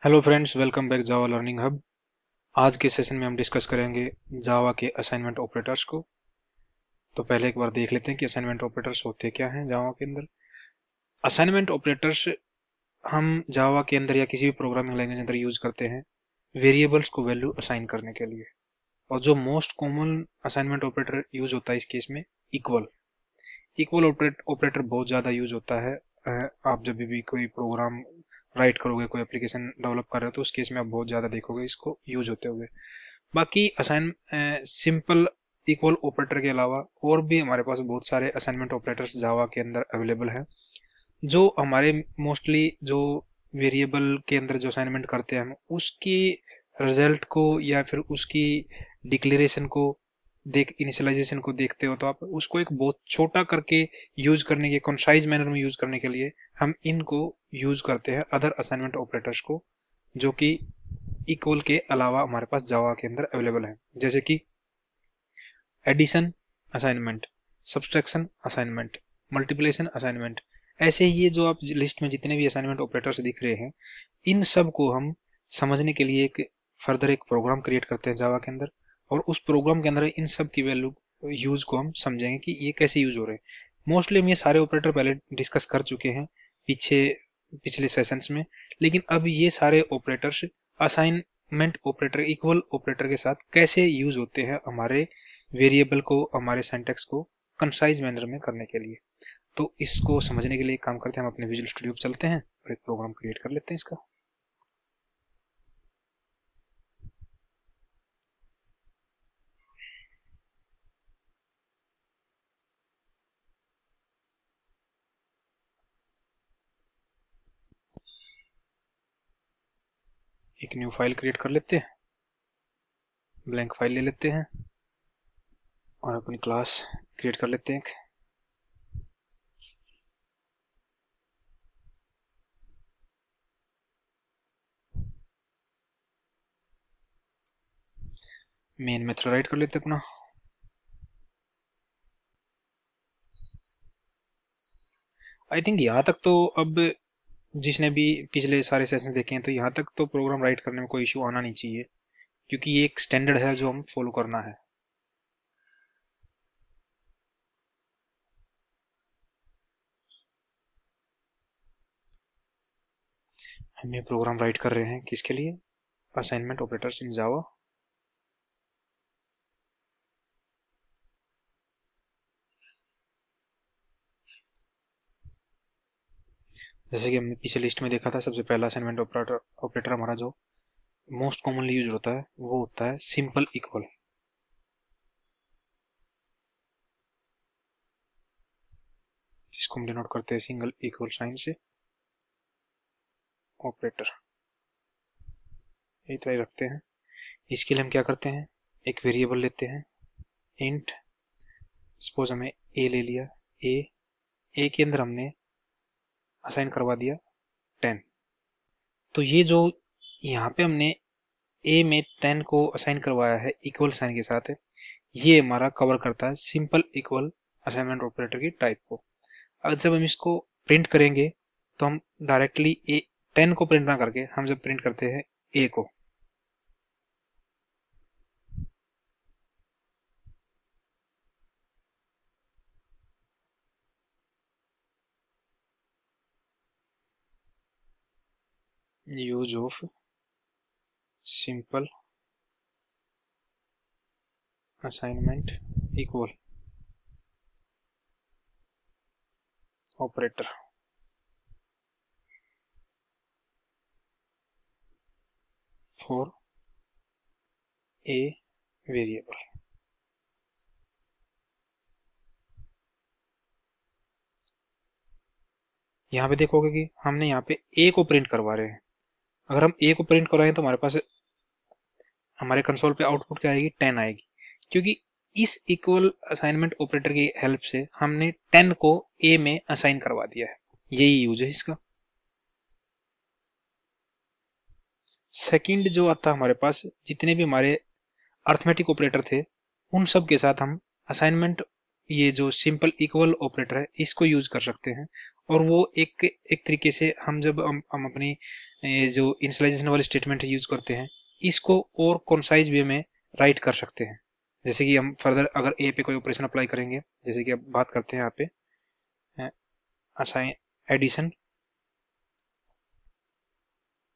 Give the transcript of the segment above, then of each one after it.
Hello friends, welcome back जावा learning hub. आज के session में हम डिस्कस करेंगे जावा के असाइनमेंट ऑपरेटर्स को। तो पहले एक बार देख लेते हैं कि असाइनमेंट ऑपरेटर्स होते क्या हैं जावा के अंदर। असाइनमेंट ऑपरेटर्स हम जावा के अंदर या किसी भी प्रोग्रामिंग लैंग्वेज के अंदर यूज करते हैं वेरिएबल्स को वैल्यू असाइन करने के लिए। और जो most common assignment operator use होता है इस केस में इक्वल इक्वल ऑपरेटर बहुत ज्यादा यूज होता है। आप जब भी कोई प्रोग्राम राइट करोगे, कोई एप्लीकेशन डेवलप कर रहे हो, तो उस केस में आप बहुत ज्यादा देखोगे इसको यूज होते हुए। बाकी असाइन सिंपल इक्वल ऑपरेटर के अलावा और भी हमारे पास बहुत सारे असाइनमेंट ऑपरेटर्स जावा के अंदर अवेलेबल हैं, जो हमारे मोस्टली जो वेरिएबल के अंदर जो असाइनमेंट करते हैं हम उसकी रिजल्ट को या फिर उसकी डिक्लेरेशन को इनिशियलाइजेशन को देखते हो, तो आप उसको एक बहुत छोटा करके यूज करने के कंसाइज मैनर में यूज करने के लिए हम इनको यूज करते हैं अदर असाइनमेंट ऑपरेटर्स को, जो कि इक्वल के अलावा हमारे पास जावा के अंदर अवेलेबल है। जैसे कि addition assignment, subtraction assignment, multiplication assignment. ऐसे ही ये जो आप लिस्ट में जितने भी असाइनमेंट ऑपरेटर्स दिख रहे हैं, इन सब को हम समझने के लिए एक फर्दर एक प्रोग्राम क्रिएट करते हैं जावा के अंदर। और उस प्रोग्राम के अंदर इन सब की वैल्यू यूज को हम समझेंगे कि ये कैसे यूज हो रहे हैं। मोस्टली हम ये सारे ऑपरेटर पहले डिस्कस कर चुके हैं पीछे पिछले सेशंस में, लेकिन अब ये सारे operators assignment operator equal operator के साथ कैसे यूज होते हैं हमारे वेरिएबल को, हमारे सिंटैक्स को कंसाइज मैनर में करने के लिए। तो इसको समझने के लिए एक काम करते हैं, हम अपने विजुअल स्टूडियो पे चलते हैं और एक प्रोग्राम क्रिएट कर लेते हैं इसका। एक न्यू फाइल क्रिएट कर लेते हैं, ब्लैंक फाइल ले लेते हैं और अपनी क्लास क्रिएट कर लेते हैं। मेन मेथड राइट कर लेते हैं अपना। आई थिंक यहाँ तक तो अब जिसने भी पिछले सारे सेशंस देखे हैं, तो यहाँ तक तो प्रोग्राम राइट करने में कोई इशू आना नहीं चाहिए, क्योंकि ये एक स्टैंडर्ड है जो हम फॉलो करना है। हम ये प्रोग्राम राइट कर रहे हैं किसके लिए? असाइनमेंट ऑपरेटर्स इन जावा। जैसे कि हमने पीछे लिस्ट में देखा था, सबसे पहला असाइनमेंट ऑपरेटर ऑपरेटर हमारा जो मोस्ट कॉमनली यूज होता है वो होता है सिंपल इक्वल, जिसको हम डिनोट करते हैं सिंगल इक्वल साइन से ऑपरेटर। यही तरह रखते हैं। इसके लिए हम क्या करते हैं, एक वेरिएबल लेते हैं इंट। सपोज हमें ए ले लिया, ए ए के अंदर हमने असाइन करवा दिया 10। तो ये जो यहाँ पे हमने ए में 10 को असाइन करवाया है इक्वल साइन के साथ है, ये हमारा कवर करता है सिंपल इक्वल असाइनमेंट ऑपरेटर की टाइप को। अगर जब हम इसको प्रिंट करेंगे, तो हम डायरेक्टली ए 10 को प्रिंट ना करके हम जब प्रिंट करते हैं ए को, use of simple assignment equal operator for a variable. यहाँ पे देखोगे कि हमने यहाँ पे ए को प्रिंट करवा रहे हैं। अगर हम ए को प्रिंट करवाएं तो हमारे पास हमारे कंसोल पे आउटपुट क्या आएगी, 10 आएगी, क्योंकि इस इक्वल असाइनमेंट ऑपरेटर की हेल्प से हमने 10 को ए में असाइन करवा दिया है। यही यूज है इसका। सेकंड जो आता है हमारे पास, जितने भी हमारे अर्थमेटिक ऑपरेटर थे, उन सब के साथ हम असाइनमेंट ये जो सिंपल इक्वल ऑपरेटर है इसको यूज कर सकते हैं। और वो एक तरीके से हम जब हम अपनी ये जो इनिशियलाइजेशन वाले स्टेटमेंट यूज करते हैं इसको और कॉन्साइज वे में राइट कर सकते हैं। जैसे कि हम फर्दर अगर ए पे कोई ऑपरेशन अप्लाई करेंगे, जैसे कि अब बात करते हैं यहाँ पे असाइन एडिशन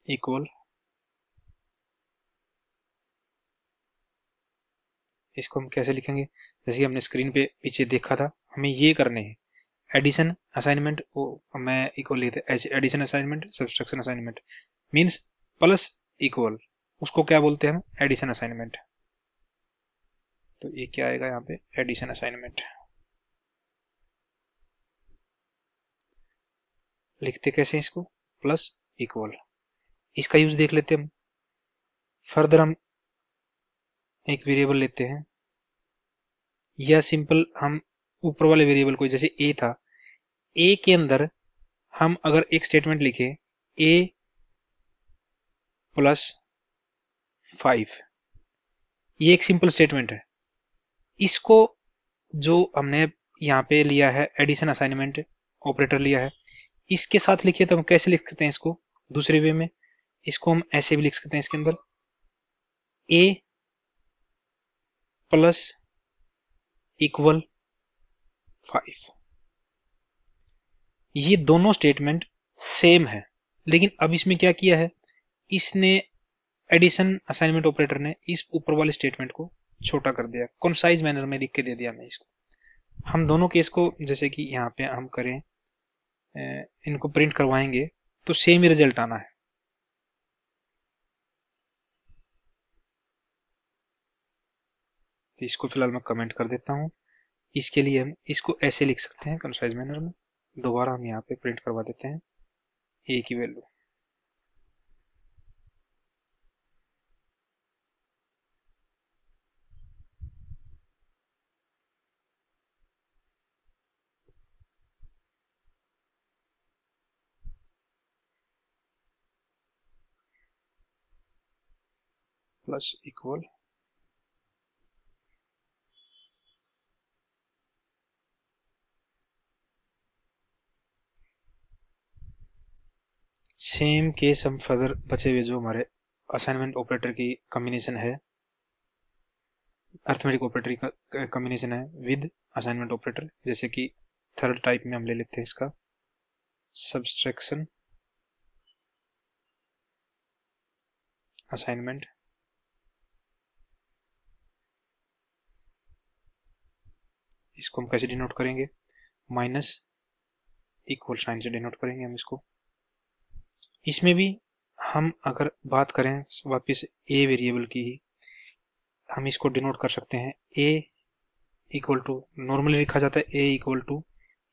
इक्वल, इसको हम कैसे लिखेंगे, जैसे कि हमने स्क्रीन पे पीछे देखा था हमें ये करने हैं एडिशन असाइनमेंट, मैं इक्वल लेते addition assignment subtraction assignment means plus equal, उसको क्या बोलते हैं हम एडिशन असाइनमेंट। तो ये क्या आएगा यहाँ पे एडिशन असाइनमेंट, लिखते कैसे हैं इसको प्लस इक्वल। इसका यूज देख लेते हैं हम। फर्दर हम एक वेरिएबल लेते हैं या सिंपल हम ऊपर वाले वेरिएबल को जैसे ए था, ए के अंदर हम अगर एक स्टेटमेंट लिखे ए प्लस 5, ये एक सिंपल स्टेटमेंट है। इसको जो हमने यहाँ पे लिया है एडिशन असाइनमेंट ऑपरेटर लिया है, इसके साथ लिखिए तो हम कैसे लिख सकते हैं इसको दूसरे वे में, इसको हम ऐसे भी लिख सकते हैं इसके अंदर ए प्लस इक्वल 5। ये दोनों स्टेटमेंट सेम है, लेकिन अब इसमें क्या किया है, इसने एडिशन असाइनमेंट ऑपरेटर ने इस ऊपर वाले स्टेटमेंट को छोटा कर दिया, कॉन्साइज मैनर में लिख के दे दिया मैं इसको। हम दोनों केस को जैसे कि यहाँ पे हम करें इनको प्रिंट करवाएंगे तो सेम ही रिजल्ट आना है। तो इसको फिलहाल मैं कमेंट कर देता हूँ। इसके लिए हम इसको ऐसे लिख सकते हैं कंसाइज मैनर में, दोबारा हम यहाँ पे प्रिंट करवा देते हैं ए की value. Plus equal same case हम फर्दर बचे हुए जो हमारे असाइनमेंट ऑपरेटर की कॉम्बिनेशन है, अर्थमेटिक ऑपरेटर का कॉम्बिनेशन है विद असाइनमेंट ऑपरेटर, जैसे कि थर्ड टाइप में हम ले लेते हैं इसका सब्सट्रैक्शन असाइनमेंट। इसको हम कैसे डिनोट करेंगे, माइनस इक्वल साइन से डिनोट करेंगे हम इसको। इसमें भी हम अगर बात करें वापस ए वेरिएबल की ही, हम इसको डिनोट कर सकते हैं ए इक्वल टू, नॉर्मली लिखा जाता है ए इक्वल टू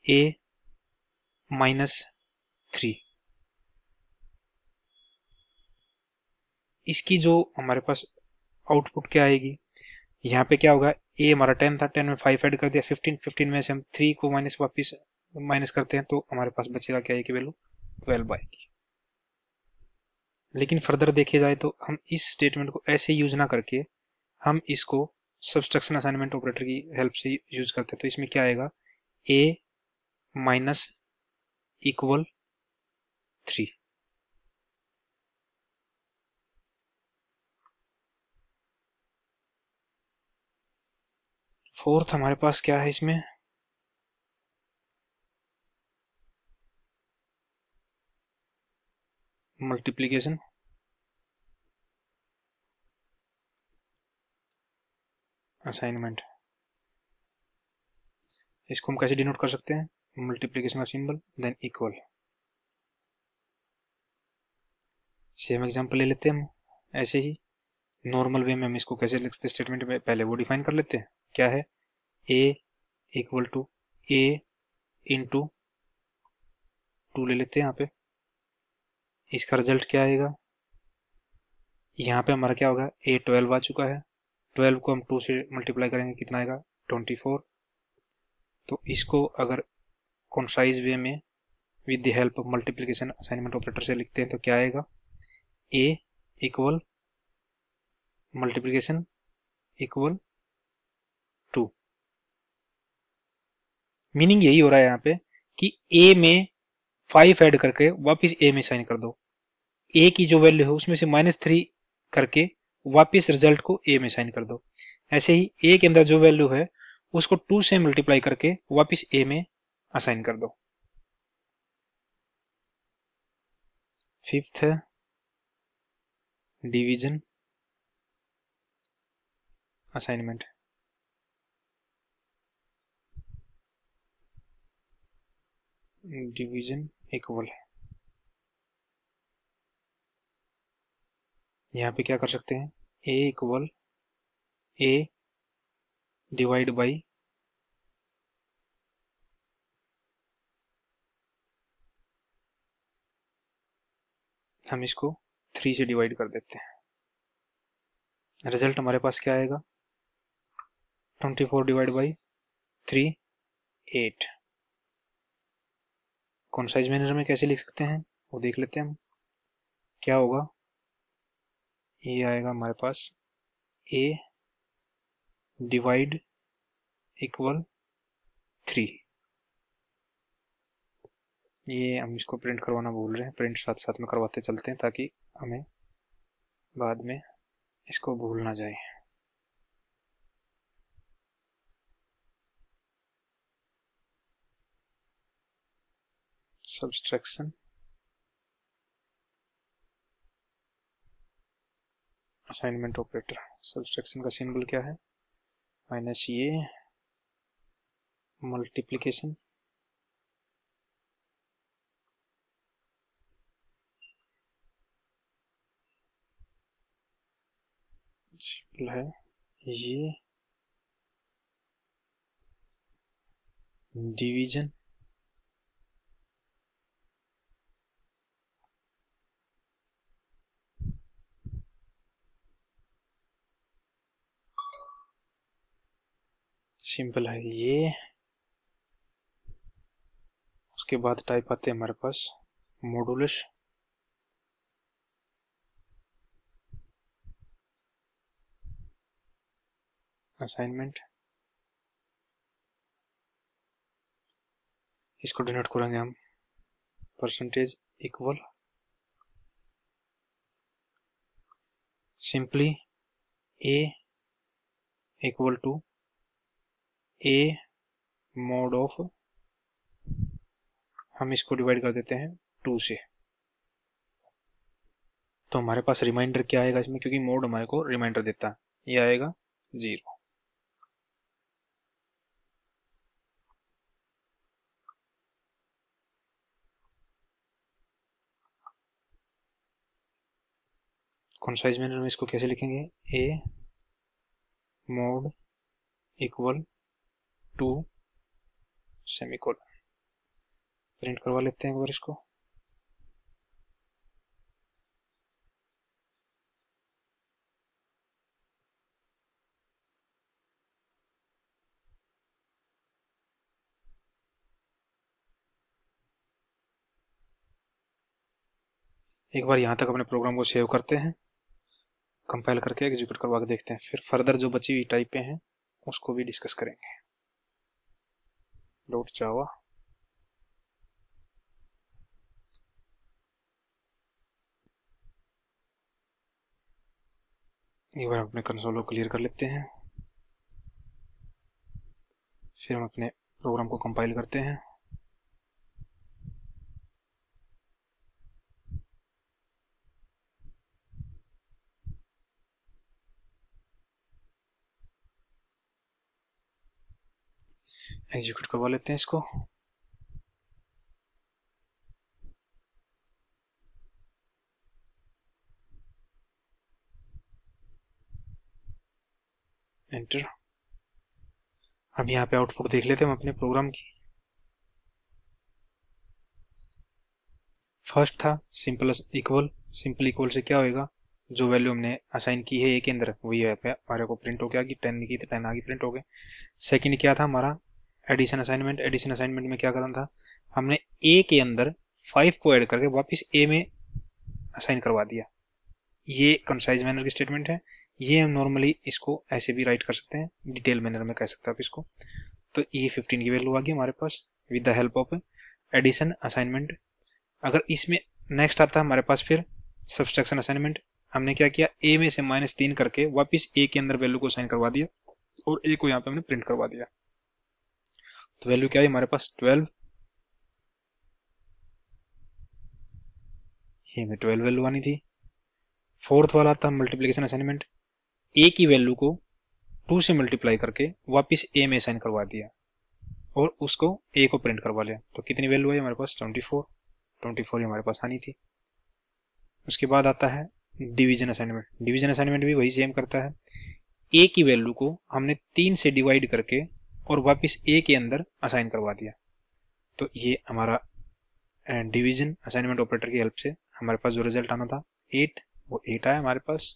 ए माइनस 3। इसकी जो हमारे पास आउटपुट क्या आएगी, यहाँ पे क्या होगा, ए हमारा 10 था, 10 में 5 ऐड कर दिया 15, 15 में से हम 3 को माइनस वापिस माइनस करते हैं तो हमारे पास बचेगा क्या, ए की वैल्यू 12 आएगी। लेकिन फर्दर देखे जाए तो हम इस स्टेटमेंट को ऐसे यूज ना करके हम इसको सब्सट्रैक्शन असाइनमेंट ऑपरेटर की हेल्प से यूज करते हैं। तो इसमें क्या आएगा, ए माइनस इक्वल 3। फोर्थ हमारे पास क्या है इसमें, मल्टीप्लीकेशन असाइनमेंट। इसको हम कैसे डिनोट कर सकते हैं, मल्टीप्लीकेशन का symbol than equal. Same example ले लेते हैं हम ऐसे ही नॉर्मल वे में, हम इसको कैसे लिखते हैं स्टेटमेंट में, पहले वो डिफाइन कर लेते हैं क्या है, ए इक्वल टू ए इंटू 2 ले लेते हैं यहाँ पे। इसका रिजल्ट क्या आएगा, यहाँ पे हमारा क्या होगा, ए 12 आ चुका है, 12 को हम 2 से मल्टीप्लाई करेंगे कितना आएगा 24। तो इसको अगर कॉन्साइज वे में with the help of multiplication assignment operator से लिखते हैं तो क्या आएगा, ए इक्वल मल्टीप्लिकेशन इक्वल 2। मीनिंग यही हो रहा है यहाँ पे कि ए में 5 ऐड करके वापस ए में साइन कर दो, ए की जो वैल्यू है उसमें से -3 करके वापस रिजल्ट को ए में साइन कर दो। ऐसे ही ए के अंदर जो वैल्यू है उसको 2 से मल्टीप्लाई करके वापस ए में असाइन कर दो। फिफ्थ है डिवीजन असाइनमेंट। डिवीजन इक्वल, यहाँ पे क्या कर सकते हैं, ए इक्वल ए डिवाइड बाई हम इसको 3 से डिवाइड कर देते हैं। रिजल्ट हमारे पास क्या आएगा, 24 डिवाइड बाई 3 8। कौन साइज मैनर में कैसे लिख सकते हैं वो देख लेते हैं हम। क्या होगा, ये आएगा हमारे पास ए डिवाइड इक्वल 3। ये हम इसको प्रिंट करवाना भूल रहे हैं, प्रिंट साथ साथ में करवाते चलते हैं ताकि हमें बाद में इसको भूल ना जाए। Subtraction assignment operator. सब्सट्रैक्शन का सिंबल क्या है, माइनस ये मल्टीप्लिकेशन सिंबल है ये डिवीजन सिंपल है ये। उसके बाद टाइप आते हैं हमारे पास मॉडुलस। असाइनमेंट इसको डिनोट करेंगे हम percentage equal simply A equal to A mod of, हम इसको डिवाइड कर देते हैं 2 से। तो हमारे पास रिमाइंडर क्या आएगा इसमें, क्योंकि मोड हमारे को रिमाइंडर देता है, ये आएगा 0। कॉन्साइज मैनर में इसको कैसे लिखेंगे, A mod equal to semicolon. Print करवा लेते हैं एक बार इसको। एक बार यहाँ तक अपने प्रोग्राम को सेव करते हैं, कंपाइल करके एग्जीक्यूट करवा के देखते हैं, फिर फर्दर जो बची हुई टाइपें हैं उसको भी डिस्कस करेंगे। डॉट जावा एक बार अपने कंसोल को क्लियर कर लेते हैं, फिर हम अपने प्रोग्राम को कंपाइल करते हैं। एग्जीक्यूट करवा लेते हैं इसको। एंटर। अब यहाँ पे आउटपुट देख लेते हैं हम अपने प्रोग्राम की। फर्स्ट था सिंपल इक्वल से क्या होएगा, जो वैल्यू हमने असाइन की है ए के अंदर वही हमारे को प्रिंट हो गया कि 10 की 10 आगे प्रिंट हो गए। सेकंड क्या था हमारा एडिशन असाइनमेंट। एडिशन असाइनमेंट में क्या करना था, हमने ए के अंदर 5 को ऐड करके वापस ए में असाइन करवा दिया। ये कंसाइज मैनर की स्टेटमेंट है। ये हम नॉर्मली इसको ऐसे भी राइट कर सकते हैं, डिटेल मैनर में कह सकते हैं आप इसको। तो ये 15 की वैल्यू आ गई हमारे पास with the help of addition assignment. अगर इसमें नेक्स्ट आता है हमारे पास फिर सब्सट्रैक्शन असाइनमेंट, हमने क्या किया, ए में से -3 करके वापस ए के अंदर वैल्यू को असाइन करवा दिया और ए को यहाँ पे हमने प्रिंट करवा दिया। तो वैल्यू क्या है हमारे पास 12, ये में 12 वैल्यू आनी थी। फोर्थ वाला था मल्टीप्लिकेशन असाइनमेंट, ए की वैल्यू को 2 से मल्टीप्लाई करके वापस ए में असाइन करवा दिया और उसको ए को प्रिंट करवा लिया। तो कितनी वैल्यू है हमारे पास 24 हमारे पास आनी थी। उसके बाद आता है डिवीजन असाइनमेंट। डिवीजन असाइनमेंट भी वही सेम करता है, ए की वैल्यू को हमने 3 से डिवाइड करके और वापस ए के अंदर असाइन करवा दिया। तो ये हमारा डिवीजन असाइनमेंट ऑपरेटर की हेल्प से हमारे पास जो रिजल्ट आना था 8, वो 8 आया हमारे पास।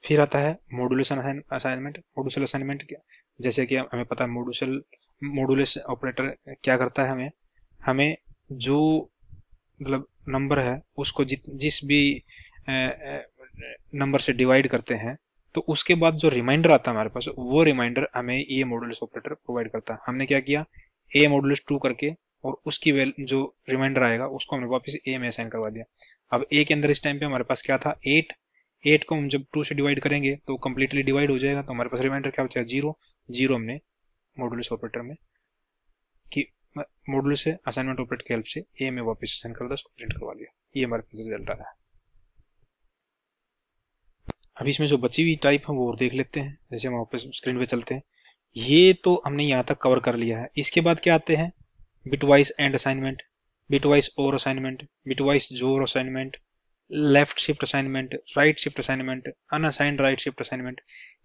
फिर आता है मॉड्यूलेशन असाइनमेंट। मॉड्यूल असाइनमेंट क्या, जैसे कि हमें पता है मॉड्यूलस ऑपरेटर क्या करता है, हमें जो मतलब नंबर है उसको जिस भी नंबर से डिवाइड करते हैं तो उसके बाद जो रिमाइंडर आता है हमारे पास, वो रिमाइंडर हमें ये मॉड्यूलस ऑपरेटर प्रोवाइड करता है। हमने क्या किया, a मॉड्यूलस 2 करके और उसकी जो रिमाइंडर आएगा उसको हमने वापस a में असाइन करवा दिया। अब a के अंदर इस टाइम पे हमारे पास क्या था 8 को हम जब 2 से डिवाइड करेंगे तो कंप्लीटली डिवाइड हो जाएगा, तो हमारे पास रिमाइंडर क्या बचेगा 0 हमने मॉड्यूलस ऑपरेटर में कि मॉड्यूल से असाइनमेंट ऑपरेटर की हेल्प से ए में वापस असाइन कर दिया, उसको प्रिंट करवा लिया। ये हमारे पास रिजल्ट आया है। अभी इसमें जो बची हुई टाइप है वो और देख लेते हैं। जैसे हम वापस स्क्रीन पे चलते हैं, ये तो हमने यहाँ तक कवर कर लिया है। इसके बाद क्या आते हैं, bitwise and assignment, bitwise or assignment, bitwise xor assignment, left shift assignment, right shift assignment, unsigned right shift assignment.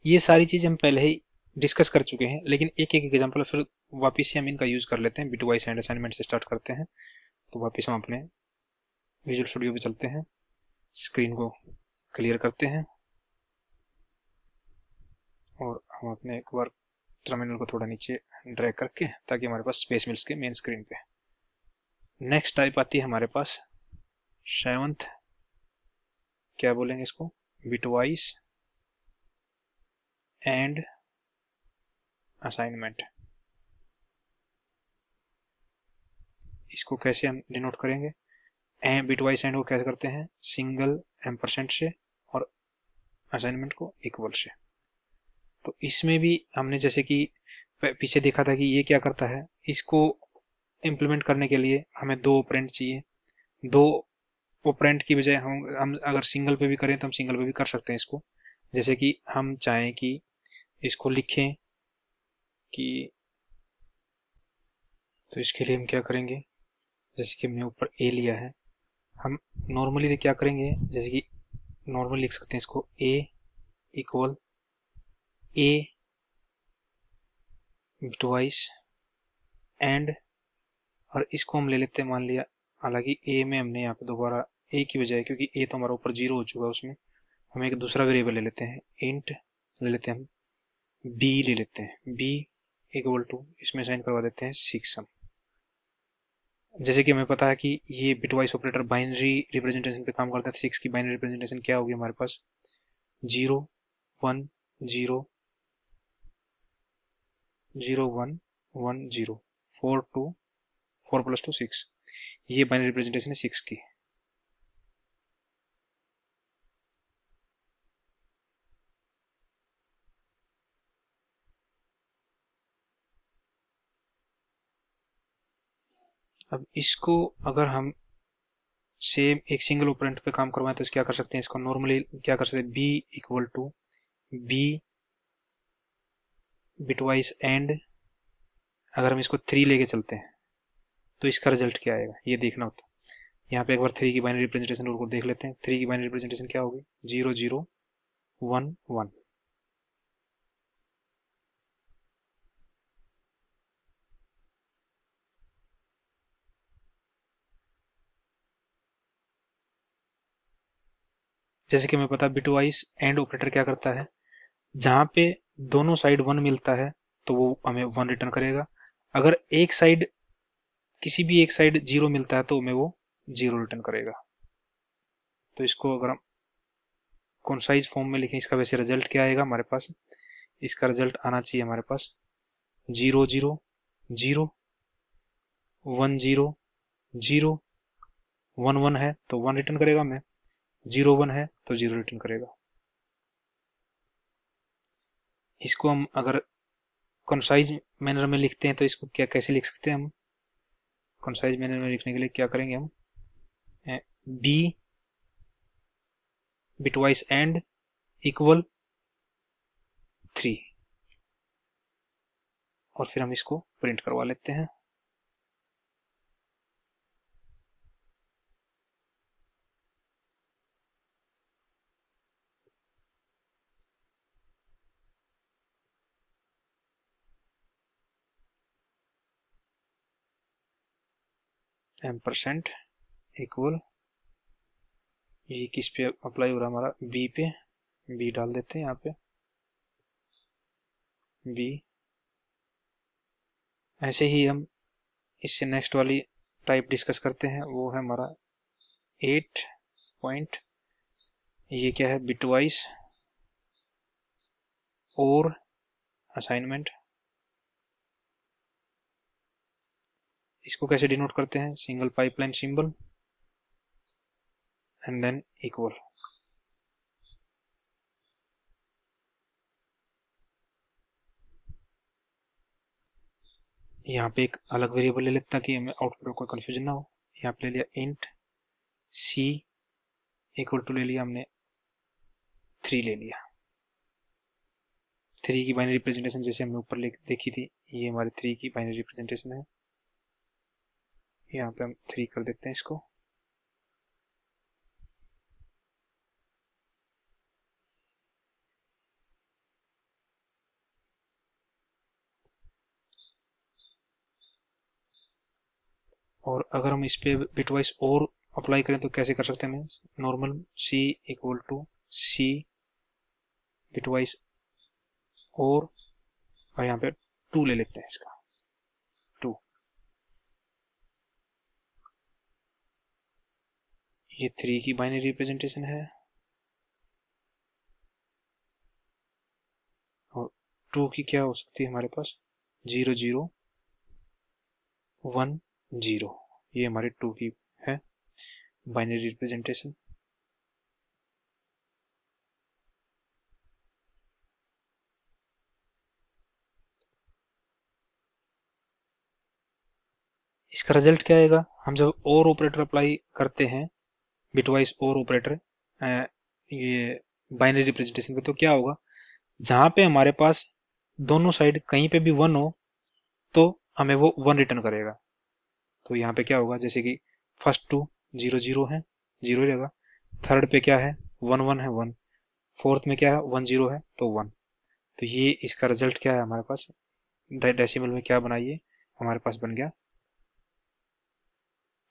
ये सारी चीज हम पहले ही डिस्कस कर चुके हैं, लेकिन एक एक एग्जांपल फिर वापस से हम इनका यूज कर लेते हैं। बिटवाइज एंड असाइनमेंट से स्टार्ट करते हैं। तो वापस हम अपने विजुअल स्टूडियो पे चलते हैं, स्क्रीन को क्लियर करते हैं और हम अपने एक बार टर्मिनल को थोड़ा नीचे ड्रैग करके ताकि हमारे पास स्पेस मिल सके मेन स्क्रीन पे। नेक्स्ट टाइप आती है हमारे पास 7th, क्या बोलेंगे इसको, बिटवाइज एंड असाइनमेंट। इसको कैसे हम डिनोट करेंगे, बिटवाइज एंड को कैसे करते हैं, सिंगल एम्परसेंट से और असाइनमेंट को इक्वल से। तो इसमें भी हमने जैसे कि पीछे देखा था कि ये क्या करता है, इसको इम्प्लीमेंट करने के लिए हमें 2 ऑपरेंड चाहिए। 2 ऑपरेंड की बजाय हम अगर सिंगल पे भी करें तो हम सिंगल पे भी कर सकते हैं इसको। जैसे कि हम चाहें कि इसको लिखें कि, तो इसके लिए हम क्या करेंगे, जैसे कि हमने ऊपर ए लिया है, हम नॉर्मली क्या करेंगे, जैसे कि नॉर्मली लिख सकते हैं इसको ए इक्वल ए बिटवाइज एंड, और इसको हम ले लेते हैं, मान लिया, हालांकि ए में हमने यहाँ पे दोबारा ए की बजाय, क्योंकि ए तो हमारा ऊपर 0 हो चुका है, उसमें हम एक दूसरा वेरिएबल ले लेते हैं, इंट ले लेते हैं, हम बी ले लेते हैं, बी इक्वल टू, इसमें साइन करवा देते हैं 6 हम। जैसे कि हमें पता है कि ये बिटवाइज ऑपरेटर बाइनरी रिप्रेजेंटेशन पे काम करता है। 6 की बाइनरी रिप्रेजेंटेशन क्या होगी हमारे पास, 0 1 0 0 1 1 0 4 2 4 + 2 6, ये बाइनरी रिप्रेजेंटेशन है 6 की। अब इसको अगर हम सेम एक सिंगल ऑपरेंड पे काम करवाएं तो क्या कर सकते हैं, इसको नॉर्मली क्या कर सकते हैं, B equal to B bitwise and, अगर हम इसको 3 लेके चलते हैं तो इसका रिजल्ट क्या आएगा ये देखना होता है। यहाँ पे एक बार 3 की बाइनरी रिप्रेजेंटेशन रूल को देख लेते हैं। 3 की बाइनरी रिप्रेजेंटेशन क्या होगी, 0 0 1 1। जैसे कि हमें पता है बिटवाइज एंड ऑपरेटर क्या करता है, जहां पे दोनों साइड 1 मिलता है तो वो हमें 1 रिटर्न करेगा। अगर एक साइड, किसी भी एक साइड 0 मिलता है तो हमें वो 0 रिटर्न करेगा। तो इसको अगर हम कॉन्साइज फॉर्म में लिखें, इसका वैसे रिजल्ट क्या आएगा हमारे पास, इसका रिजल्ट आना चाहिए हमारे पास 0 0 0, 1 0 0, 1 1 है तो 1 रिटर्न करेगा मैं, 0 1 है तो 0 रिटर्न करेगा। इसको हम अगर कंसाइज मैनर में लिखते हैं तो इसको क्या कैसे लिख सकते हैं हम? कंसाइज मैनर में लिखने के लिए क्या करेंगे हम? बी बिटवाइज एंड इक्वल 3, और फिर हम इसको प्रिंट करवा लेते हैं। %, इक्वल, ये किस पे अप्लाई हो रहा है हमारा? बी पे, बी डाल देते हैं यहाँ पे, बी। ऐसे ही हम इससे नेक्स्ट वाली टाइप डिस्कस करते हैं, वो है हमारा 8 पॉइंट, ये क्या है? Bitwise or assignment. इसको कैसे डिनोट करते हैं? Single pipeline symbol and than equal. यहाँ पे एक अलग वेरिएबल ले लेते ताकि हमें आउटपुट में कोई कंफ्यूजन ना हो। यहाँ पे ले लिया इंट सी इक्वल टू, ले लिया हमने 3 ले लिया। 3 की बाइनरी रिप्रेजेंटेशन जैसे हमने ऊपर देखी थी, ये हमारे 3 की बाइनरी रिप्रेजेंटेशन है। यहाँ पे हम 3 कर देते हैं इसको। और अगर हम इस पे बिटवाइज और अप्लाई करें तो कैसे कर सकते हैं? Normal C equal to C bitwise और यहाँ पे 2 ले लेते हैं इसका, 2। ये 3 की बाइनरी रिप्रेजेंटेशन है और 2 की क्या हो सकती है हमारे पास? 0 0 1 0, ये हमारे 2 की है बाइनरी रिप्रेजेंटेशन। इसका रिजल्ट क्या आएगा? हम जब और ऑपरेटर अप्लाई करते हैं, बिटवाइज और ऑपरेटर ये बाइनरी रिप्रेजेंटेशन पे, तो क्या होगा? जहां पे हमारे पास दोनों साइड कहीं पे भी 1 हो तो हमें वो 1 रिटर्न करेगा। तो यहाँ पे क्या होगा? जैसे कि फर्स्ट 2 0 0 है, 0 रहेगा। थर्ड पे क्या है? 1 1 है, 1। फोर्थ में क्या है? 1 0 है तो 1। तो ये इसका रिजल्ट क्या है हमारे पास? डेसिमल में क्या बनाइए? हमारे पास बन गया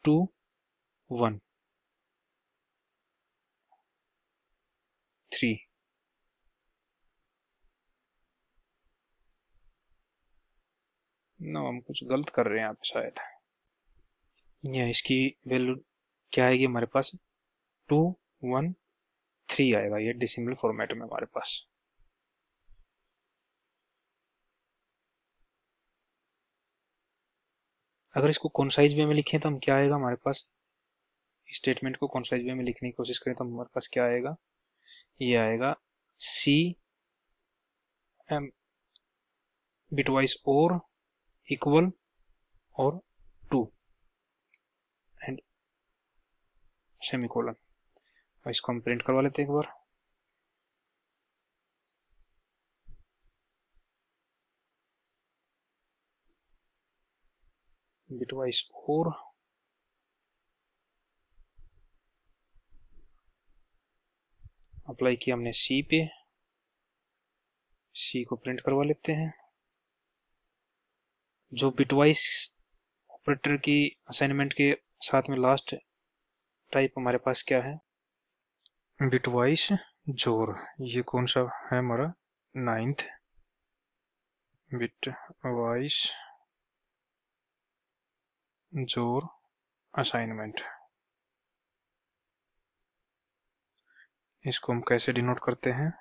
2 1 3। नो, हम कुछ गलत कर रहे हैं यहाँ पे शायद। या इसकी वैल्यू क्या आएगी हमारे पास? 2 1 3 आएगा, ये डेसिमल फॉर्मेट में हमारे पास। अगर इसको कॉन्साइज वे में लिखें तो हम क्या आएगा हमारे पास? स्टेटमेंट को कॉन्साइज वे में लिखने की कोशिश करें तो हमारे पास क्या आएगा? ये आएगा सी एम बिटवाइज और इक्वल और 2 एंड सेमीकोलन। इसको हम प्रिंट करवा लेते हैं एक बार। बिटवाइज और अप्लाई किया हमने सी पे, सी को प्रिंट करवा लेते हैं। जो बिटवाइज ऑपरेटर की असाइनमेंट के साथ में लास्ट टाइप हमारे पास क्या है? बिटवाइज जोर। ये कौन सा है हमारा? 9th bitwise xor assignment. इसको हम कैसे डिनोट करते हैं?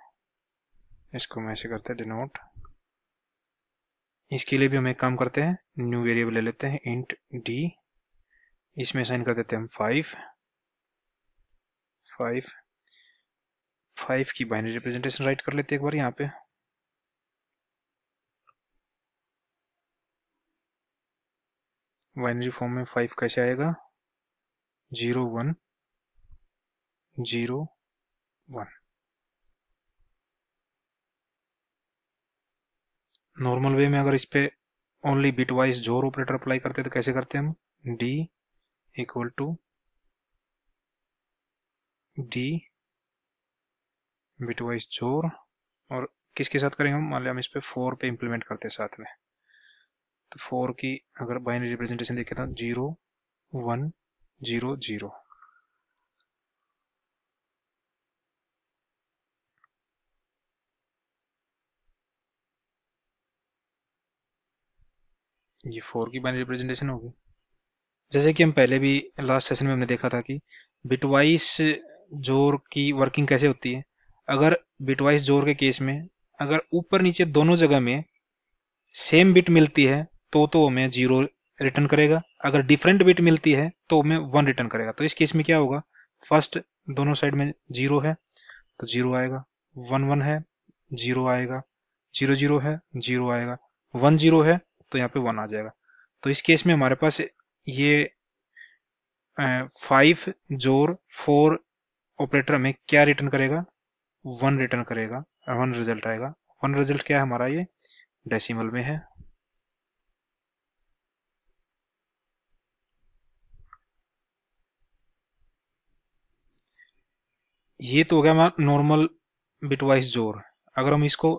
इसको हम ऐसे करते हैं, डिनोट इसके लिए भी हम एक काम करते हैं, न्यू वेरिएबल ले लेते हैं इंट डी, इसमें असाइन कर देते हैं हम 5 5 5 की बाइनरी रिप्रेजेंटेशन राइट कर लेते हैं एक बार यहाँ पे। बाइनरी फॉर्म में 5 कैसे आएगा, 0 1 0 1। नॉर्मल वे में अगर इस पे only bitwise XOR operator apply करते हैं तो कैसे करते हैं हम, D equal to D bitwise XOR, और किसके साथ करेंगे हम, मान लिया हम इस पे 4 पे इंप्लीमेंट करते हैं साथ में, तो 4 की अगर बाइनरी रिप्रेजेंटेशन देखें तो 0 1 0 0। ये 4 की बाइनरी रिप्रेजेंटेशन होगी। जैसे कि हम पहले भी लास्ट सेशन में हमने देखा था कि बिटवाइज जोर की वर्किंग कैसे होती है। अगर बिटवाइज जोर के केस में अगर ऊपर नीचे दोनों जगह में सेम बिट मिलती है तो हमें 0 रिटर्न करेगा, अगर डिफरेंट बिट मिलती है तो हमें 1 रिटर्न करेगा। तो इस केस में क्या होगा, फर्स्ट दोनों साइड में 0 है तो 0 आएगा, 1 1 है 0 आएगा, 0 0 है 0 आएगा, 1 0 है तो यहाँ पे 1 आ जाएगा। तो इस केस में हमारे पास ये 5 जोर 4 ऑपरेटर हमें क्या रिटर्न करेगा, 1 रिटर्न करेगा, 1 रिजल्ट आएगा। 1 रिजल्ट क्या है हमारा, ये डेसिमल में है। ये तो हो गया हमारा नॉर्मल बिटवाइज जोर। अगर हम इसको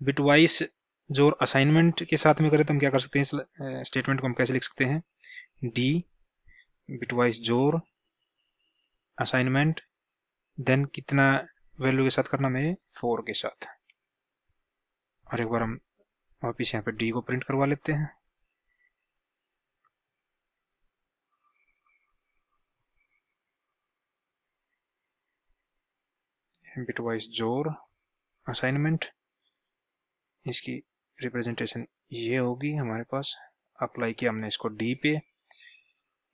बिटवाइज जोर असाइनमेंट के साथ में करें तो हम क्या कर सकते हैं, इस स्टेटमेंट को हम कैसे लिख सकते हैं, D bitwise xor assignment, then कितना वैल्यू के साथ करना है, 4 के साथ। और एक बार हम वापिस यहाँ पे डी को प्रिंट करवा लेते हैं। बिटवाइज जोर असाइनमेंट, इसकी रिप्रेजेंटेशन ये होगी हमारे पास। अप्लाई किया हमने इसको डी पे,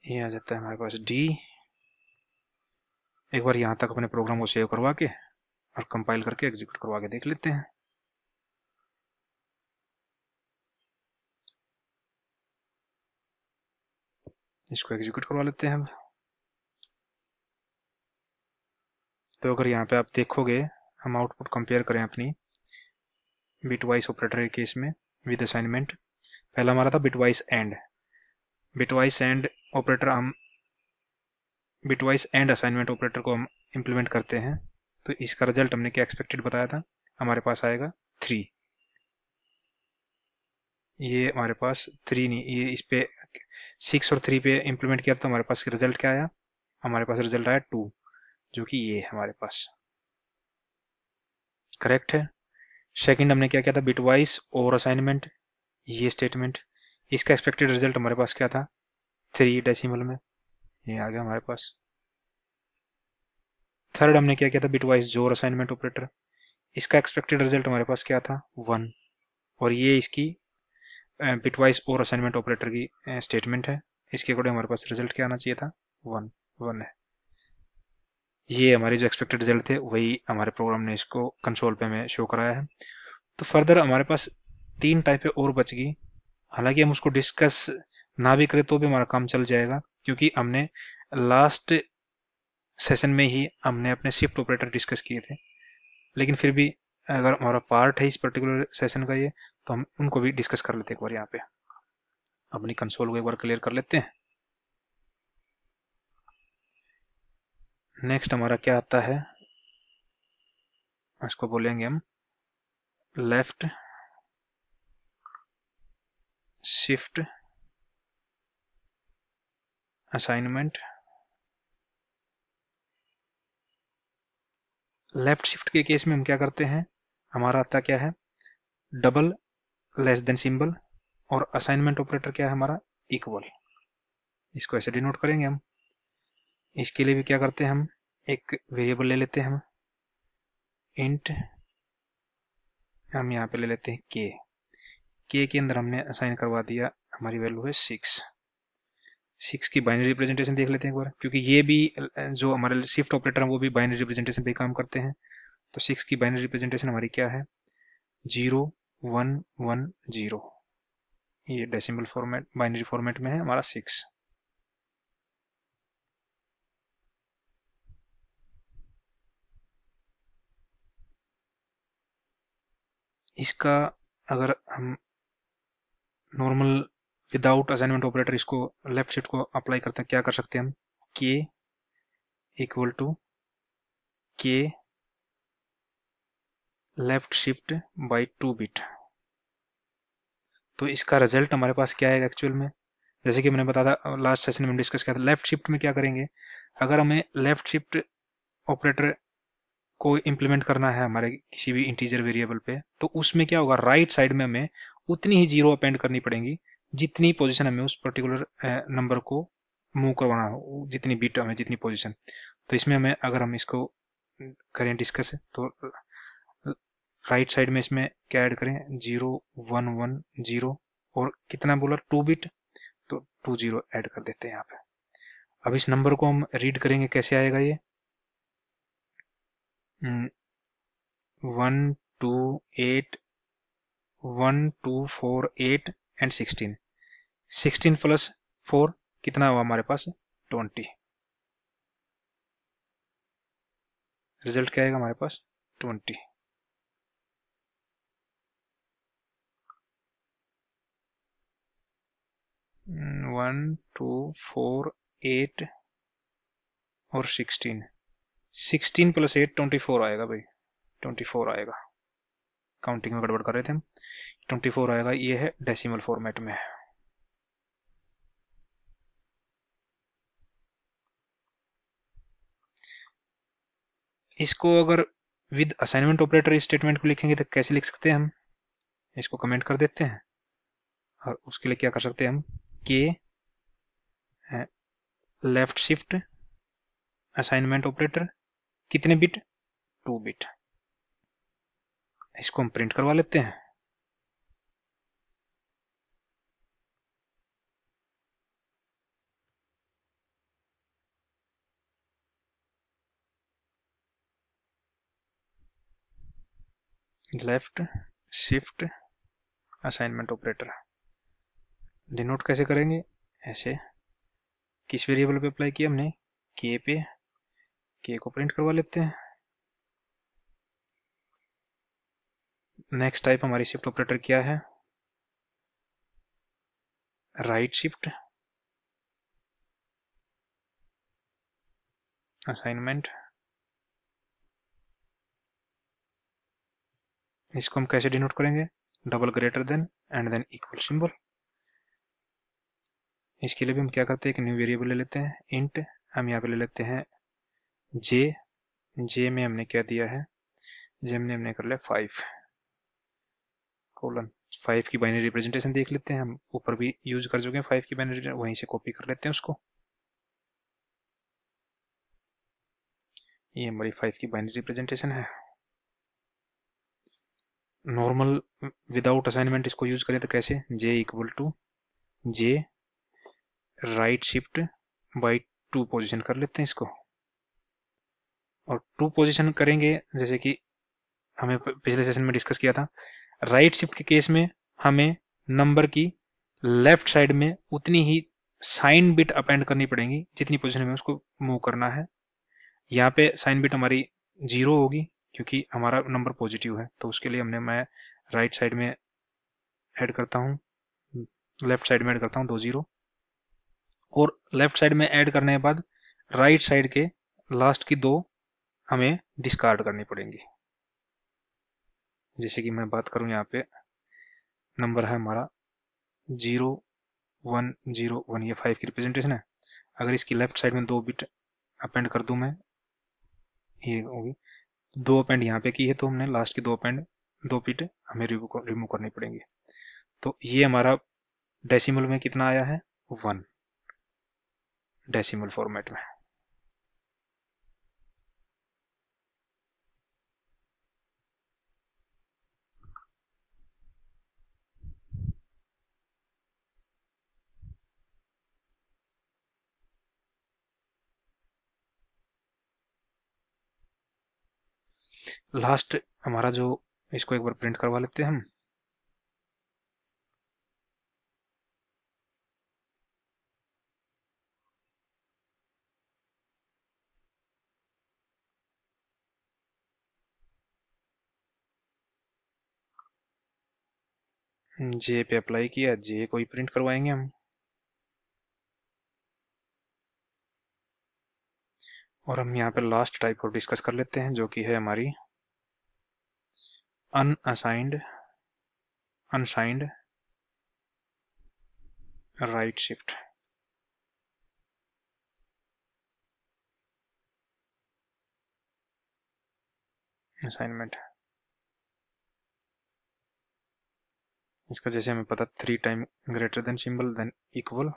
ये आ जाता है हमारे पास डी। एक बार यहाँ तक अपने प्रोग्राम को सेव करवा के और कंपाइल करके एग्जीक्यूट करवा के देख लेते हैं। इसको एग्जीक्यूट करवा लेते हैं हम। तो अगर यहाँ पे आप देखोगे, हम आउटपुट कंपेयर करें अपनी बिटवाइज ऑपरेटर के केस में विद असाइनमेंट। पहला हमारा था bitwise and, bitwise and operator हम बिटवाइज एंड असाइनमेंट ऑपरेटर को हम इंप्लीमेंट करते हैं। तो इसका रिजल्ट हमने क्या एक्सपेक्टेड बताया था, हमारे पास आएगा 3। ये हमारे पास 3 नहीं, ये इस पे 6 और 3 पे इंप्लीमेंट किया तो हमारे पास रिजल्ट क्या आया, हमारे पास रिजल्ट आया 2, जो कि ये हमारे पास करेक्ट है। सेकंड हमने क्या किया था, बिटवाइज और असाइनमेंट, ये स्टेटमेंट, इसका एक्सपेक्टेड रिजल्ट हमारे पास क्या था, 3 डेसिमल में, ये आ गया हमारे पास। थर्ड हमने क्या किया था, बिटवाइज जोर असाइनमेंट ऑपरेटर, इसका एक्सपेक्टेड रिजल्ट हमारे पास क्या था, 1, और ये इसकी बिटवाइज और असाइनमेंट ऑपरेटर की स्टेटमेंट है। इसके अकॉर्डिंग हमारे पास रिजल्ट क्या आना चाहिए था, 1 1 है। ये हमारे जो एक्सपेक्टेड रिजल्ट थे वही हमारे प्रोग्राम ने इसको कंसोल पे हमें शो कराया है। तो फर्दर हमारे पास 3 टाइपें और बच गई। हालांकि हम उसको डिस्कस ना भी करें तो भी हमारा काम चल जाएगा, क्योंकि हमने लास्ट सेशन में ही हमने अपने शिफ्ट ऑपरेटर डिस्कस किए थे। लेकिन फिर भी अगर हमारा पार्ट है इस पर्टिकुलर सेशन का ये, तो हम उनको भी डिस्कस कर लेते हैं एक बार। यहाँ पे अपनी कंसोल को एक बार क्लियर कर लेते हैं। नेक्स्ट हमारा क्या आता है, इसको बोलेंगे हम left shift assignment. Left shift के केस में हम क्या करते हैं, हमारा आता क्या है, डबल लेस देन सिंबल, और असाइनमेंट ऑपरेटर क्या है हमारा, इक्वल। इसको ऐसे डिनोट करेंगे हम। इसके लिए भी क्या करते हैं, हम एक वेरिएबल ले लेते हैं, हम इंट, हम यहाँ पे ले लेते हैं के। के अंदर हमने असाइन करवा दिया, हमारी वैल्यू है 6। 6 की बाइनरी रिप्रेजेंटेशन देख लेते हैं एक बार, क्योंकि ये भी जो हमारे शिफ्ट ऑपरेटर हैं वो भी बाइनरी रिप्रेजेंटेशन पे काम करते हैं। तो 6 की बाइनरी रिप्रेजेंटेशन हमारी क्या है, 0110। ये डेसिमल फॉर्मेट बाइनरी फॉर्मेट में है हमारा 6। इसका अगर हम नॉर्मल विदाउट असाइनमेंट ऑपरेटर इसको लेफ्ट शिफ्ट को अप्लाई करते हैं, क्या कर सकते हैं हम, के इक्वल टू के लेफ्ट शिफ्ट बाई 2 बिट। तो इसका रिजल्ट हमारे पास क्या आएगा एक्चुअल में, जैसे कि मैंने बताया था लास्ट सेशन में डिस्कस किया था, लेफ्ट शिफ्ट में क्या करेंगे, अगर हमें लेफ्ट शिफ्ट ऑपरेटर को इम्प्लीमेंट करना है हमारे किसी भी इंटीजर वेरिएबल पे, तो उसमें क्या होगा, राइट साइड में हमें उतनी ही जीरो अपेंड करनी पड़ेंगी जितनी पोजीशन हमें उस पर्टिकुलर नंबर को मूव करवाना हो, जितनी बिट हमें, जितनी पोजीशन। तो इसमें हमें अगर हम इसको करें डिस्कस, तो राइट साइड में इसमें क्या ऐड करें, 0110 और कितना बोला 2 बिट, तो 20 ऐड कर देते हैं यहाँ पे। अब इस नंबर को हम रीड करेंगे, कैसे आएगा ये, 128 1248 एंड 16। 16 प्लस 4 कितना हुआ हमारे पास, 20। रिजल्ट क्या आएगा हमारे पास, 20। 1248 और 16, 16 प्लस 8 24 आएगा भाई, 24 आएगा। काउंटिंग में गड़बड़ कर रहे थे हम, 24 आएगा। ये है डेसिमल फॉर्मेट में। इसको अगर विद असाइनमेंट ऑपरेटर इस स्टेटमेंट को लिखेंगे तो कैसे लिख सकते हैं हम, इसको कमेंट कर देते हैं, और उसके लिए क्या कर सकते हैं हम, के लेफ्ट शिफ्ट असाइनमेंट ऑपरेटर कितने बिट, 2 बिट। इसको हम प्रिंट करवा लेते हैं। Left shift assignment operator denote कैसे करेंगे, ऐसे किस वेरिएबल पे अप्लाई किया हमने, के पे, के को प्रिंट करवा लेते हैं। नेक्स्ट टाइप हमारी शिफ्ट ऑपरेटर क्या है, राइट शिफ्ट असाइनमेंट। इसको हम कैसे डिनोट करेंगे, double greater than and than equal symbol. इसके लिए भी हम क्या करते हैं, एक न्यू वेरिएबल ले लेते हैं, इंट। हम यहाँ पे ले लेते हैं जे। जे में हमने क्या दिया है, जे में हमने कर लिया 5 कोलन 5 की बाइनरी रिप्रेजेंटेशन देख लेते हैं, हम ऊपर भी यूज कर चुके हैं 5 की बाइनरी, वहीं से कॉपी कर लेते हैं उसको। ये हमारी 5 की बाइनरी रिप्रेजेंटेशन है। नॉर्मल विदाउट असाइनमेंट इसको यूज करें तो कैसे, J equal to J right shift by 2 position कर लेते हैं इसको, और 2 पोजिशन करेंगे जैसे कि हमें पिछले सेशन में डिस्कस किया था। राइट शिफ्ट के केस में हमें नंबर की लेफ्ट साइड में उतनी ही साइन बिट अपेंड करनी पड़ेगी जितनी पोजीशन में उसको मूव करना है। यहाँ पे साइन बिट हमारी 0 होगी क्योंकि हमारा नंबर पॉजिटिव है, तो उसके लिए मैं राइट साइड में ऐड करता हूँ, लेफ्ट साइड में ऐड करता हूँ 2 0, और लेफ्ट साइड में ऐड करने के बाद राइट साइड के लास्ट की 2 हमें डिस्कार्ड करनी पड़ेंगी। जैसे कि मैं बात करूं, यहाँ पे नंबर है हमारा 0101, ये 5 की रिप्रेजेंटेशन है। अगर इसकी लेफ्ट साइड में 2 बिट अपेंड कर दूं मैं, ये होगी 2 अपेंड यहाँ पे की है, तो हमने लास्ट की 2 अपेंड 2 बिट हमें रिमूव करनी पड़ेंगी। तो ये हमारा डेसिमल में कितना आया है, 1 डेसिमल फॉर्मेट में। लास्ट हमारा जो, इसको एक बार प्रिंट करवा लेते हैं हम। जे पे अप्लाई किया, जे को ही प्रिंट करवाएंगे हम। और हम यहाँ पे लास्ट टाइप को डिस्कस कर लेते हैं, जो कि है हमारी unassigned unsigned right shift assignment. इसका जैसे हमें पता, 3 time greater than symbol than equal.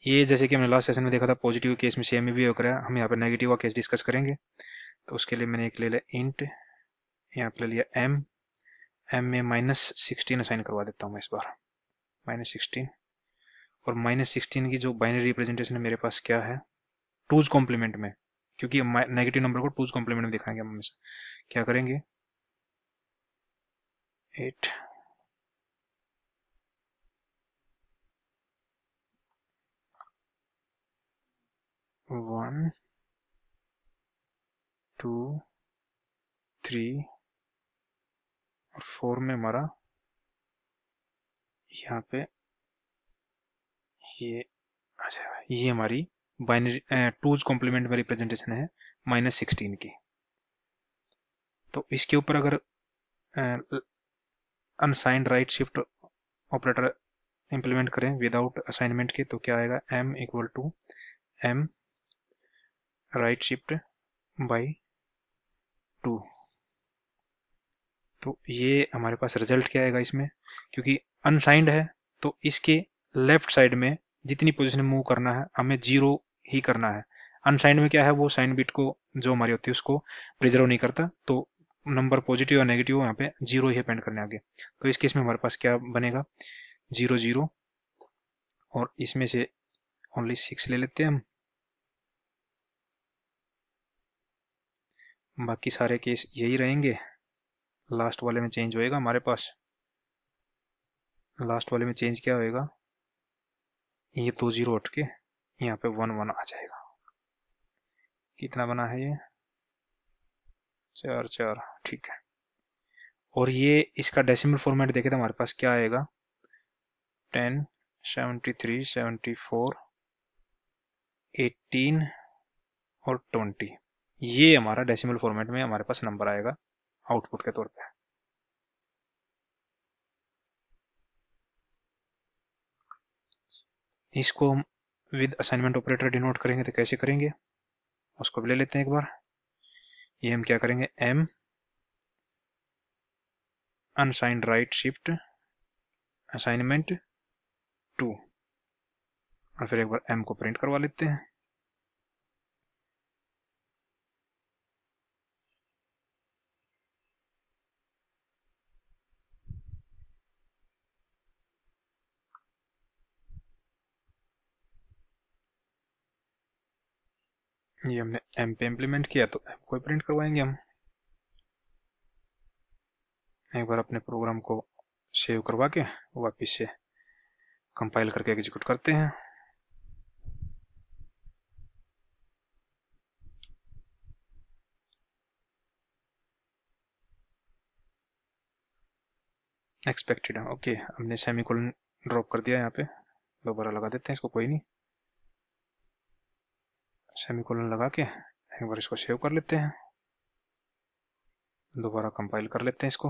ये जैसे कि हमने लास्ट सेशन में देखा था, पॉजिटिव केस में सेम भी होकर हम यहाँ पे नेगेटिव का केस डिस्कस करेंगे। तो उसके लिए मैंने एक ले लिया इंट, यहाँ पे ले लिया एम में -16 असाइन करवा देता हूँ मैं इस बार, -16। और -16 की जो बाइनरी रिप्रेजेंटेशन है मेरे पास क्या है, टूज कॉम्प्लीमेंट में, क्योंकि नेगेटिव नंबर को टूज कॉम्प्लीमेंट में दिखाएंगे हम हमेशा। क्या करेंगे, 8 1 2 3 और 4 में हमारा यहाँ पे ये आ जाएगा। ये हमारी बाइनरी टूज कॉम्प्लीमेंट में रिप्रेजेंटेशन है -16 की। तो इसके ऊपर अगर unsigned right shift operator implement करें विदाउट असाइनमेंट के, तो क्या आएगा, m equal to m right shift by 2। तो ये हमारे पास रिजल्ट क्या आएगा इसमें, क्योंकि अनसाइंड है तो इसके लेफ्ट साइड में जितनी पोजीशन मूव करना है हमें 0 ही करना है। अनसाइंड में क्या है, वो साइन बिट को जो हमारी होती है उसको प्रिजर्व नहीं करता, तो नंबर पॉजिटिव या नेगेटिव यहाँ पे 0 ही अपेंड करने आगे। तो इस केस में हमारे पास क्या बनेगा, 0 0, और इसमें से ओनली 6 ले लेते हैं हम। बाकी सारे केस यही रहेंगे। लास्ट वाले में चेंज होएगा हमारे पास, लास्ट वाले में चेंज क्या होएगा, ये 2 0 हट के यहाँ पे 1 1 आ जाएगा। कितना बना है ये, 4 4, ठीक है। और ये इसका डेसिमल फॉर्मेट देखे तो हमारे पास क्या आएगा, 10 73 74 18 और 20। ये हमारा डेसिमल फॉर्मेट में हमारे पास नंबर आएगा आउटपुट के तौर पे। इसको हम विद असाइनमेंट ऑपरेटर डिनोट करेंगे, तो कैसे करेंगे उसको भी ले लेते हैं एक बार। ये हम क्या करेंगे, m unsigned right shift assignment 2, और फिर एक बार m को प्रिंट करवा लेते हैं। ये हमने m पे इम्प्लीमेंट किया, तो m को प्रिंट करवाएंगे हम। एक बार अपने प्रोग्राम को सेव करवा के वापस से कंपाइल करके एग्जीक्यूट करते हैं। एक्सपेक्टेड है, ओके। हमने सेमीकोलन ड्रॉप कर दिया यहाँ पे, दोबारा लगा देते हैं इसको, कोई नहीं। सेमीकोलन लगा के एक बार इसको सेव कर लेते हैं, दोबारा कंपाइल कर लेते हैं इसको।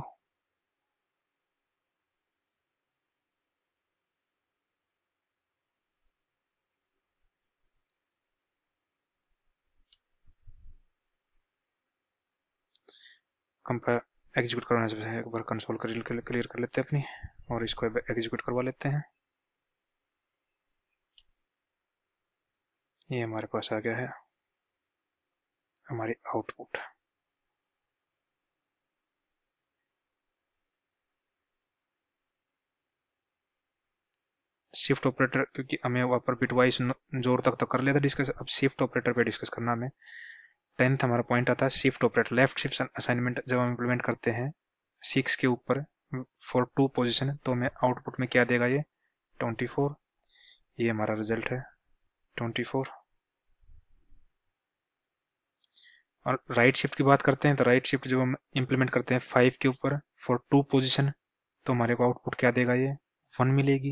कंपाइल एग्जीक्यूट करवाने से पहले एक बार कंसोल क्लियर कर लेते हैं अपनी, और इसको एग्जीक्यूट करवा लेते हैं। ये हमारे पास आ गया है हमारी आउटपुट। शिफ्ट ऑपरेटर, क्योंकि हमें वहां पर बिटवाइज जोर तक तो कर लिया था डिस्कस, अब शिफ्ट ऑपरेटर पे डिस्कस करना हमें। 10th हमारा पॉइंट आता है shift operator, left shift assignment जब हम इम्प्लीमेंट करते हैं 6 के ऊपर फॉर 2 पोजीशन, तो हमें आउटपुट में क्या देगा, ये 24। ये हमारा रिजल्ट है 24। और राइट शिफ्ट की बात करते हैं तो राइट शिफ्ट जब हम इम्प्लीमेंट करते हैं 5 के ऊपर फॉर 2 पोजीशन, तो हमारे को आउटपुट क्या देगा, ये 1 मिलेगी।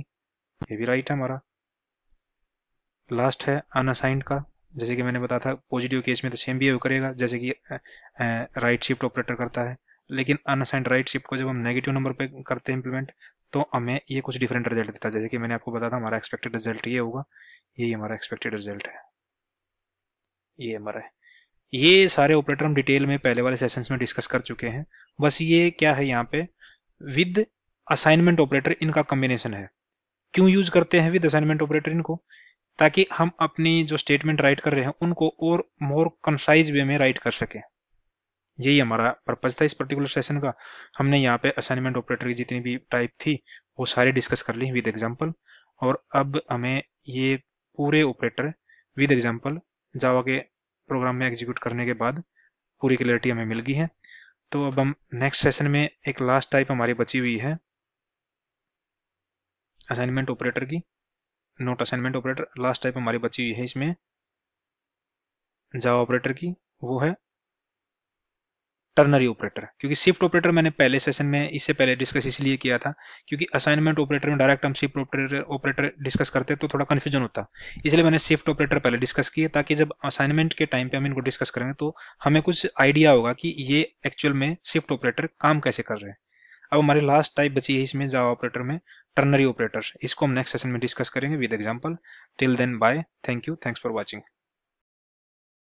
ये भी राइट है हमारा। लास्ट है अनअसाइंड का, जैसे कि मैंने बताया था पॉजिटिव केस में तो सेम बिहेव करेगा जैसे कि राइट शिफ्ट ऑपरेटर करता है, लेकिन अनअसाइंड राइट शिफ्ट को जब हम नेगेटिव नंबर पे करते हैं इम्प्लीमेंट, तो हमें ये कुछ डिफरेंट रिजल्ट देता है। जैसे कि मैंने आपको बताया था हमारा एक्सपेक्टेड रिजल्ट ये होगा, यही हमारा एक्सपेक्टेड रिजल्ट है, ये हमारा है। ये सारे ऑपरेटर हम डिटेल में पहले वाले सेशंस में डिस्कस कर चुके हैं। बस ये क्या है यहाँ पे, विद असाइनमेंट ऑपरेटर इनका कॉम्बिनेशन है। क्यों यूज करते हैं विद असाइनमेंट ऑपरेटर इनको, ताकि हम अपनी जो स्टेटमेंट राइट कर रहे हैं उनको और मोर कंसाइज वे में राइट कर सके। यही हमारा पर्पज था इस पर्टिकुलर सेशन का। हमने यहाँ पे असाइनमेंट ऑपरेटर की जितनी भी टाइप थी वो सारे डिस्कस कर ली विद एग्जांपल, और अब हमें ये पूरे ऑपरेटर विद एग्जांपल जावा के प्रोग्राम में एग्जीक्यूट करने के बाद पूरी क्लियरिटी हमें मिल गई है। तो अब हम नेक्स्ट सेशन में एक लास्ट टाइप हमारी बची हुई है असाइनमेंट ऑपरेटर की, note assignment operator last type हमारी बची हुई है इसमें जावा ऑपरेटर की, वो है टर्नरी ऑपरेटर। क्योंकि शिफ्ट ऑपरेटर मैंने पहले सेशन में इससे पहले डिस्कस इसलिए किया था क्योंकि असाइनमेंट ऑपरेटर में डायरेक्ट हम शिफ्ट ऑपरेटर डिस्कस करते तो थोड़ा कंफ्यूजन होता, इसलिए मैंने शिफ्ट ऑपरेटर पहले डिस्कस किया ताकि जब असाइनमेंट के टाइम पे हम इनको डिस्कस करेंगे तो हमें कुछ आइडिया होगा कि ये एक्चुअल में शिफ्ट ऑपरेटर काम कैसे कर रहे हैं। अब हमारी लास्ट टाइप बची है इसमें जावा ऑपरेटर में टर्नरी ऑपरेटर, इसको हम नेक्स्ट सेशन में डिस्कस करेंगे with example. Till then bye, thank you, thanks for watching.